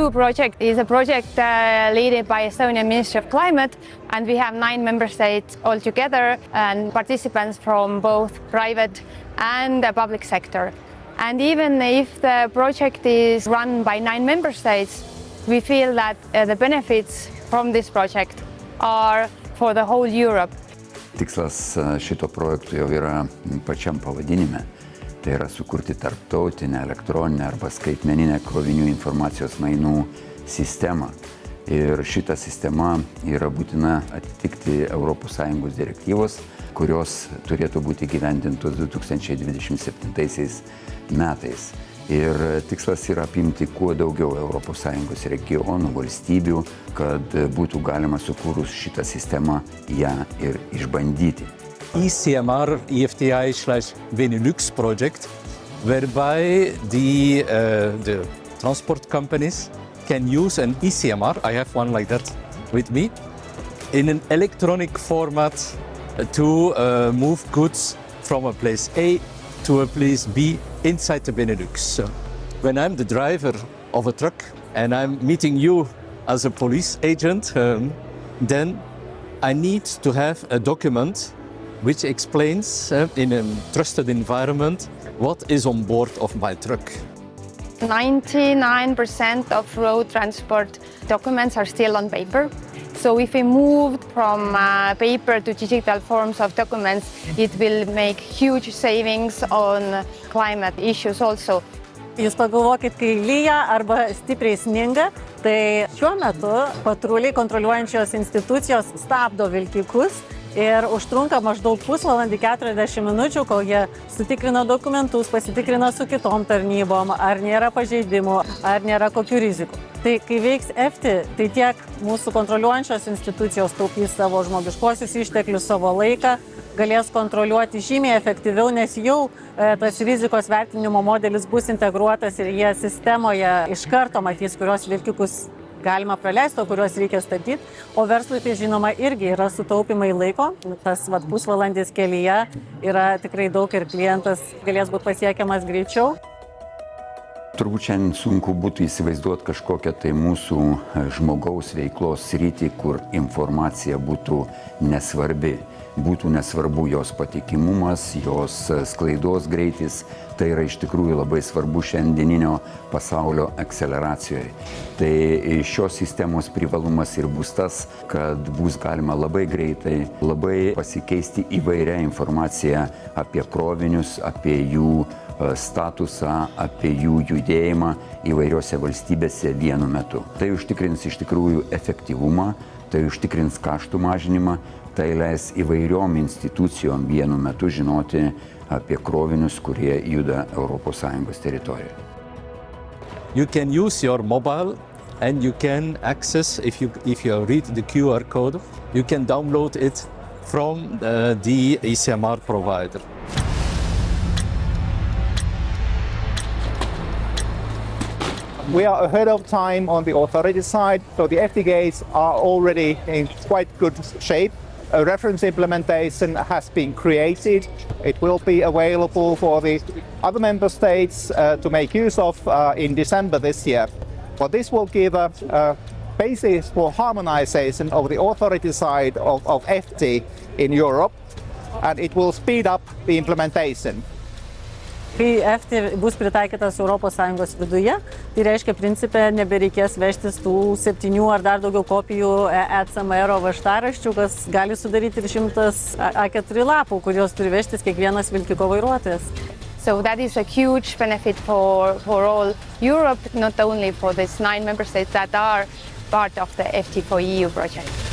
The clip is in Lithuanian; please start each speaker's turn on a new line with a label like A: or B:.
A: EU project is a project led by Estonian Ministry of Climate, and we have 9 member states altogether and participants from both private and the public sector. And even if the project is run by 9 member states, we feel that the benefits from this project are for the whole Europe.
B: Tikslas šito projekto jau yra pačiam pavadinime. Tai yra sukurti tarptautinę elektroninę arba skaitmeninę krovinių informacijos mainų sistemą. Ir šita sistema yra būtina atitikti ES direktyvos, kurios turėtų būti įgyvendintos 2027 metais. Ir tikslas yra apimti kuo daugiau ES regionų, valstybių, kad būtų galima sukūrus šitą sistemą ją ir išbandyti.
C: ECMR EFTI/Benelux project, whereby the transport companies can use an ECMR, I have one like that with me, in an electronic format to move goods from a place A to a place B inside the Benelux. So when I'm the driver of a truck and I'm meeting you as a police agent, then I need to have a document which explains in a trusted environment what is on board of my truck.
A: 99% of road transport documents are still on paper. So if we moved from paper to digital forms of documents, it will make huge savings on climate issues also.
D: Jūs pagalvokit, kai lyja arba stipriai sninga, tai šiuo metu patruliai kontroliuojančios institucijos stabdo vilkikus ir užtrunka maždaug pusvalandį 40 minučių, kol jie sutikrina dokumentus, pasitikrina su kitom tarnybom, ar nėra pažeidimų, ar nėra kokių rizikų. Tai kai veiks EFTI, tai tiek mūsų kontroliuojančios institucijos taupys savo žmogiškuosius išteklius, savo laiką, galės kontroliuoti žymiai efektyviau, nes jau tas rizikos vertinimo modelis bus integruotas ir jie sistemoje iš karto matys, kurios vilkikus galima praleisti, o kuriuos reikia stabdyti. O verslui tai žinoma irgi yra sutaupimai laiko. Tas pusvalandis kelyje yra tikrai daug ir klientas galės būti pasiekiamas greičiau.
B: Turbūt šiandien sunku būtų įsivaizduoti kažkokią tai mūsų žmogaus veiklos sritį, kur informacija būtų nesvarbi. Būtų nesvarbu jos patikimumas, jos sklaidos greitis. Tai yra iš tikrųjų labai svarbu šiandieninio pasaulio akceleracijoje. Tai šios sistemos privalumas ir bus tas, kad bus galima labai greitai, labai pasikeisti įvairią informaciją apie krovinius, apie jų statusą, apie jų judėjimą įvairiose valstybėse vienu metu. Tai užtikrins iš tikrųjų efektyvumą, tai užtikrins kaštų mažinimą, tai leis įvairiom institucijom vienu metu žinoti apie krovinius, kurie juda ES teritorijoje.
C: You can use your mobile and you can access, if you read the QR code, you can download it from the ECMR provider.
E: We are ahead of time on the authority side, so the FT gates are already in quite good shape. A reference implementation has been created. It will be available for the other member states to make use of in December this year. But this will give a basis for harmonization of the authority side of FT in Europe, and it will speed up the implementation.
D: Kai EFTI bus pritaikytas ES viduje, tai reiškia principė nebereikės vežtis tų 7 ar dar daugiau kopijų ECMR važtaraščių, kas gali sudaryti ir 100 A4 lapų, kuriuos turi vežtis kiekvienas vilkiko vairuotojas.
A: So that is a huge benefit for all Europe, not only for these 9 member states that are part of the FT4EU project.